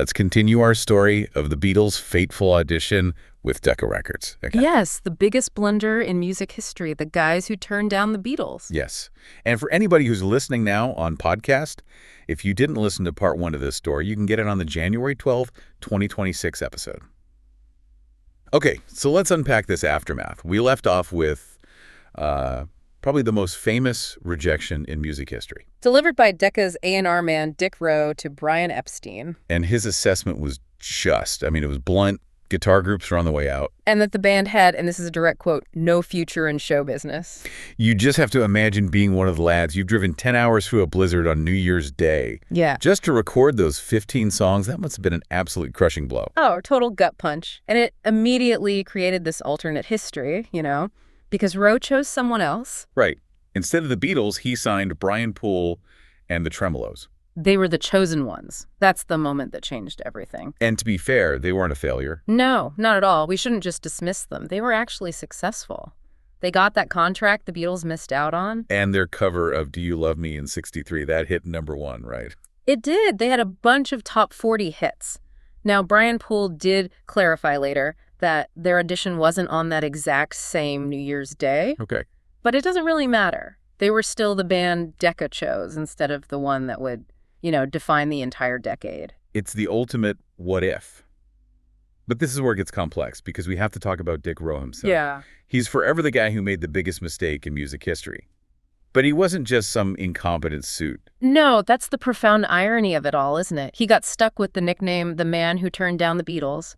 let's continue our story of the Beatles' fateful audition with Decca Records. Okay. Yes, the biggest blunder in music history, the guys who turned down the Beatles. Yes. And for anybody who's listening now on podcast, if you didn't listen to part 1 of this story, you can get it on the January 12th, 2026 episode. Okay, so let's unpack this aftermath. We left off with probably the most famous rejection in music history. Delivered by Decca's A&R man, Dick Rowe, to Brian Epstein. And his assessment was just, it was blunt. Guitar groups are on the way out. And that the band had, and this is a direct quote, no future in show business. You just have to imagine being one of the lads. You've driven 10 hours through a blizzard on New Year's Day. Yeah. Just to record those 15 songs, that must have been an absolute crushing blow. Oh, total gut punch. And it immediately created this alternate history, because Rowe chose someone else. Right. Instead of the Beatles, he signed Brian Poole and the Tremeloes. They were the chosen ones. That's the moment that changed everything. And to be fair, they weren't a failure. No, not at all. We shouldn't just dismiss them. They were actually successful. They got that contract the Beatles missed out on. And their cover of Do You Love Me in '63, that hit #1, right? It did. They had a bunch of top 40 hits. Now, Brian Poole did clarify later that their audition wasn't on that exact same New Year's Day. Okay. But it doesn't really matter. They were still the band Decca chose instead of the one that would define the entire decade. It's the ultimate what if. But this is where it gets complex, because we have to talk about Dick Rowe himself. Yeah. He's forever the guy who made the biggest mistake in music history. But he wasn't just some incompetent suit. No, that's the profound irony of it all, isn't it? He got stuck with the nickname the man who turned down the Beatles.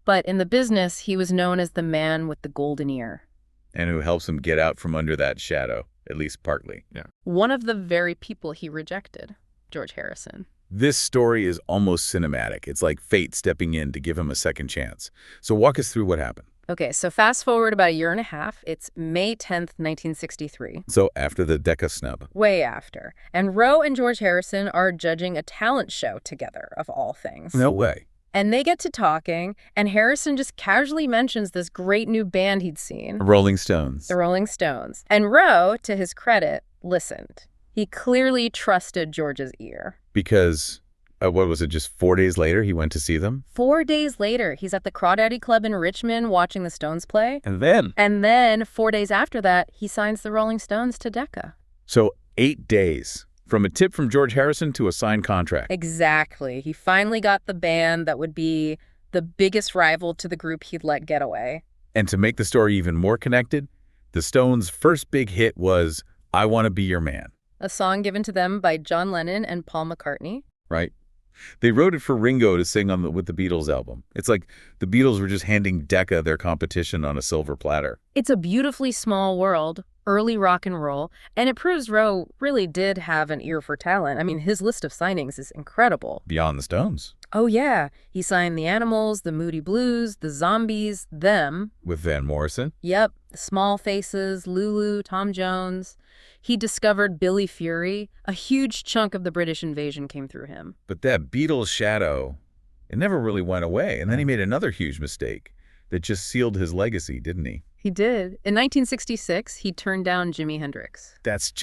But in the business, he was known as the man with the golden ear. And who helps him get out from under that shadow, at least partly. Yeah. One of the very people he rejected. George Harrison. This story is almost cinematic. It's like fate stepping in to give him a second chance. So walk us through what happened. Okay, so fast forward about a year and a half. It's May 10th, 1963. So after the Decca snub. Way after. And Rowe and George Harrison are judging a talent show together, of all things. No way. And they get to talking, and Harrison just casually mentions this great new band he'd seen. Rolling Stones. The Rolling Stones. And Rowe, to his credit, listened. He clearly trusted George's ear. Because, what was it, just 4 days later he went to see them? 4 days later, he's at the Crawdaddy Club in Richmond watching the Stones play. And then 4 days after that, he signs the Rolling Stones to Decca. So 8 days. From a tip from George Harrison to a signed contract. Exactly. He finally got the band that would be the biggest rival to the group he'd let get away. And to make the story even more connected, the Stones' first big hit was I Want to Be Your Man. A song given to them by John Lennon and Paul McCartney. Right. They wrote it for Ringo to sing with the Beatles album. It's like the Beatles were just handing Decca their competition on a silver platter. It's a beautifully small world, early rock and roll, and it proves Rowe really did have an ear for talent. His list of signings is incredible. Beyond the Stones. Oh, yeah. He signed the Animals, the Moody Blues, the Zombies, them. With Van Morrison? Yep. The Small Faces, Lulu, Tom Jones. He discovered Billy Fury. A huge chunk of the British invasion came through him. But that Beatles shadow, it never really went away. And then he made another huge mistake that just sealed his legacy, didn't he? He did. In 1966, he turned down Jimi Hendrix. That's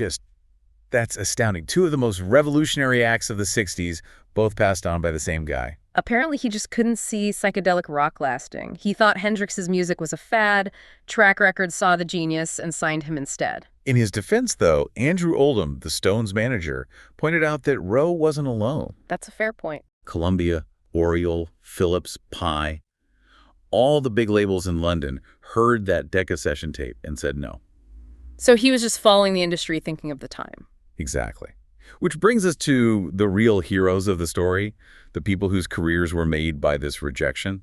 astounding. Two of the most revolutionary acts of the 60s, both passed on by the same guy. Apparently, he just couldn't see psychedelic rock lasting. He thought Hendrix's music was a fad, track records saw the genius, and signed him instead. In his defense, though, Andrew Oldham, the Stones manager, pointed out that Rowe wasn't alone. That's a fair point. Columbia, Oriole, Philips, Pi, all the big labels in London heard that Decca session tape and said no. So he was just following the industry thinking of the time. Exactly. Which brings us to the real heroes of the story, the people whose careers were made by this rejection.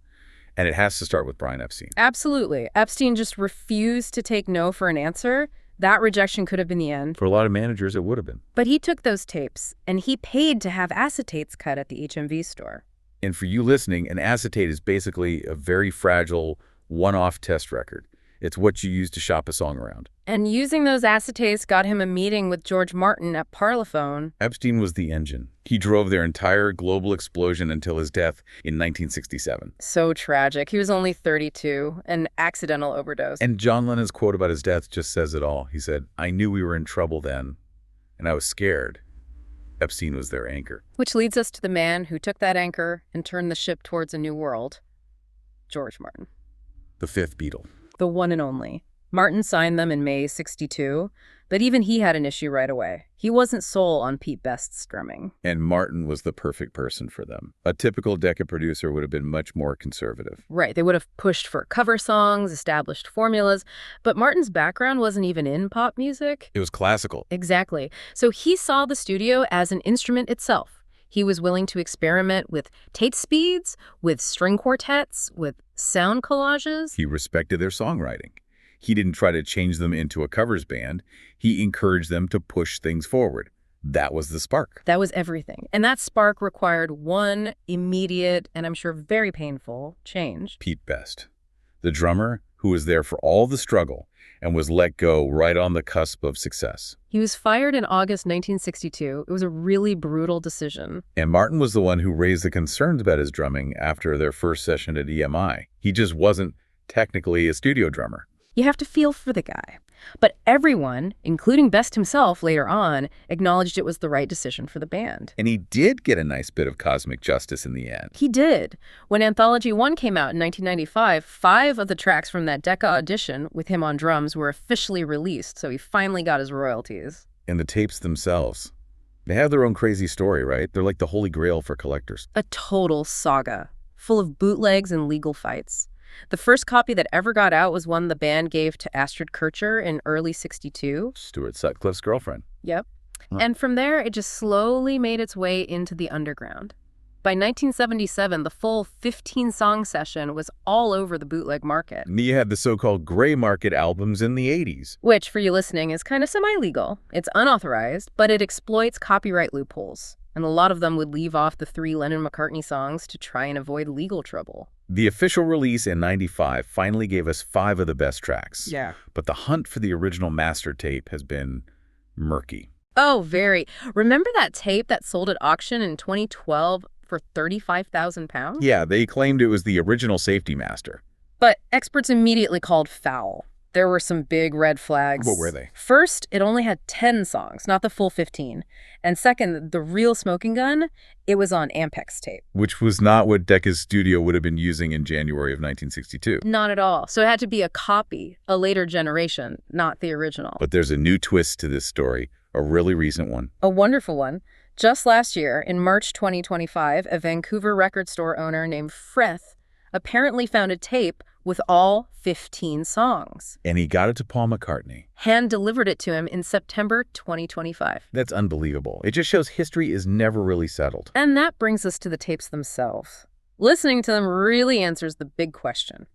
And it has to start with Brian Epstein. Absolutely. Epstein just refused to take no for an answer. That rejection could have been the end. For a lot of managers, it would have been. But he took those tapes, and he paid to have acetates cut at the HMV store. And for you listening, an acetate is basically a very fragile, one-off test record. It's what you use to shop a song around. And using those acetates got him a meeting with George Martin at Parlophone. Epstein was the engine. He drove their entire global explosion until his death in 1967. So tragic. He was only 32, an accidental overdose. And John Lennon's quote about his death just says it all. He said, "I knew we were in trouble then, and I was scared. Epstein was their anchor. Which leads us to the man who took that anchor and turned the ship towards a new world, George Martin. The fifth Beatle. The one and only. Martin signed them in May '62, but even he had an issue right away. He wasn't sold on Pete Best's drumming. And Martin was the perfect person for them. A typical Decca producer would have been much more conservative. Right, they would have pushed for cover songs, established formulas, but Martin's background wasn't even in pop music. It was classical. Exactly. So he saw the studio as an instrument itself. He was willing to experiment with tape speeds, with string quartets, with sound collages. He respected their songwriting. He didn't try to change them into a covers band. He encouraged them to push things forward. That was the spark. That was everything. And that spark required one immediate, and I'm sure very painful, change. Pete Best, the drummer who was there for all the struggle and was let go right on the cusp of success. He was fired in August 1962. It was a really brutal decision. And Martin was the one who raised the concerns about his drumming after their first session at EMI. He just wasn't technically a studio drummer. You have to feel for the guy. But everyone, including Best himself later on, acknowledged it was the right decision for the band. And he did get a nice bit of cosmic justice in the end. He did. When Anthology 1 came out in 1995, 5 of the tracks from that Decca audition with him on drums were officially released, so he finally got his royalties. And the tapes themselves, they have their own crazy story, right? They're like the holy grail for collectors. A total saga, full of bootlegs and legal fights. The first copy that ever got out was one the band gave to Astrid Kircher in early '62. Stuart Sutcliffe's girlfriend. Yep. Huh. And from there, it just slowly made its way into the underground. By 1977, the full 15-song session was all over the bootleg market. And you had the so-called gray market albums in the 80s. Which, for you listening, is kind of semi-legal. It's unauthorized, but it exploits copyright loopholes. And a lot of them would leave off the 3 Lennon-McCartney songs to try and avoid legal trouble. The official release in '95 finally gave us 5 of the best tracks. Yeah. But the hunt for the original master tape has been murky. Oh, very. Remember that tape that sold at auction in 2012 for £35,000? Yeah, they claimed it was the original Safety Master. But experts immediately called foul. There were some big red flags. What were they? First, it only had 10 songs, not the full 15. And second, the real smoking gun, it was on Ampex tape. Which was not what Decca's studio would have been using in January of 1962. Not at all. So it had to be a copy, a later generation, not the original. But there's a new twist to this story, a really recent one. A wonderful one. Just last year, in March 2025, a Vancouver record store owner named Frith apparently found a tape with all 15 songs. And he got it to Paul McCartney. Hand-delivered it to him in September 2025. That's unbelievable. It just shows history is never really settled. And that brings us to the tapes themselves. Listening to them really answers the big question.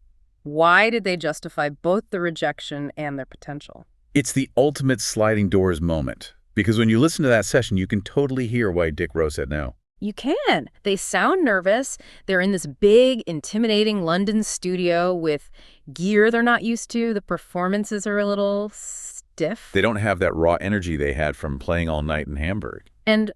Why did they justify both the rejection and their potential? It's the ultimate sliding doors moment. Because when you listen to that session, you can totally hear why Dick Rowe said no. You can. They sound nervous. They're in this big, intimidating London studio with gear they're not used to. The performances are a little stiff. They don't have that raw energy they had from playing all night in Hamburg. And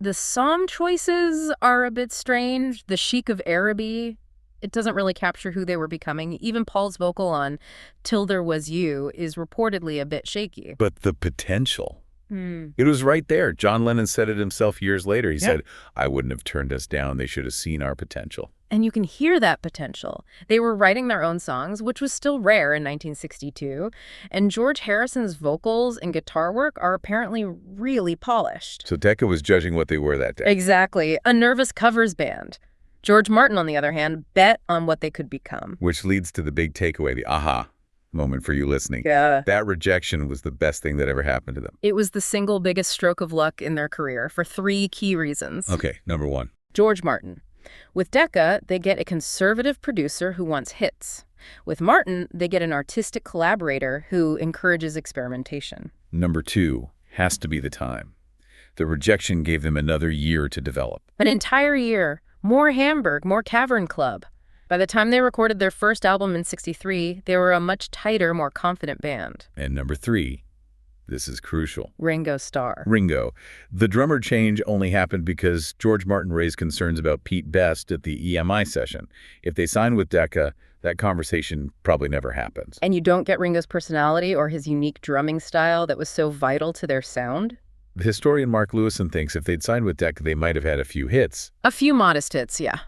the song choices are a bit strange. The Sheik of Araby, it doesn't really capture who they were becoming. Even Paul's vocal on Till There Was You is reportedly a bit shaky. But the potential. It was right there. John Lennon said it himself years later. He said, I wouldn't have turned us down. They should have seen our potential. And you can hear that potential. They were writing their own songs, which was still rare in 1962. And George Harrison's vocals and guitar work are apparently really polished. So Decca was judging what they were that day. Exactly. A nervous covers band. George Martin, on the other hand, bet on what they could become. Which leads to the big takeaway, the aha moment for you listening. Yeah. That rejection was the best thing that ever happened to them. It was the single biggest stroke of luck in their career for 3 key reasons. Okay, number 1. George Martin. With Decca, they get a conservative producer who wants hits. With Martin, they get an artistic collaborator who encourages experimentation. Number 2 has to be the time. The rejection gave them another year to develop. An entire year. More Hamburg, more Cavern Club. By the time they recorded their first album in '63, they were a much tighter, more confident band. And number 3, this is crucial. Ringo Starr. Ringo. The drummer change only happened because George Martin raised concerns about Pete Best at the EMI session. If they signed with Decca, that conversation probably never happens. And you don't get Ringo's personality or his unique drumming style that was so vital to their sound? The historian Mark Lewison thinks if they'd signed with Decca, they might have had a few hits. A few modest hits, yeah.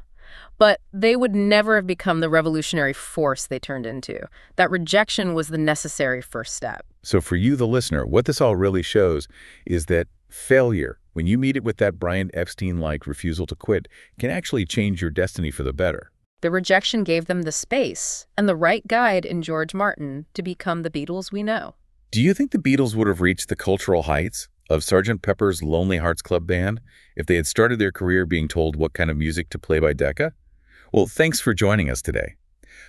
But they would never have become the revolutionary force they turned into. That rejection was the necessary first step. So for you, the listener, what this all really shows is that failure, when you meet it with that Brian Epstein-like refusal to quit, can actually change your destiny for the better. The rejection gave them the space and the right guide in George Martin to become the Beatles we know. Do you think the Beatles would have reached the cultural heights of Sgt. Pepper's Lonely Hearts Club Band if they had started their career being told what kind of music to play by Decca? Well, thanks for joining us today.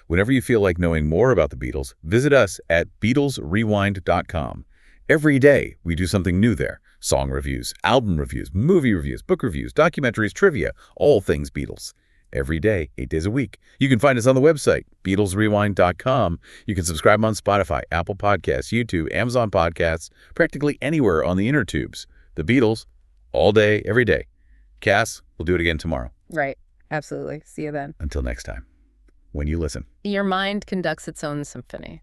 Whenever you feel like knowing more about the Beatles, visit us at BeatlesRewind.com. Every day, we do something new there. Song reviews, album reviews, movie reviews, book reviews, documentaries, trivia, all things Beatles. Every day, 8 days a week. You can find us on the website, BeatlesRewind.com. You can subscribe on Spotify, Apple Podcasts, YouTube, Amazon Podcasts, practically anywhere on the inner tubes. The Beatles, all day, every day. Cass, we'll do it again tomorrow. Right. Absolutely. See you then. Until next time, when you listen. Your mind conducts its own symphony.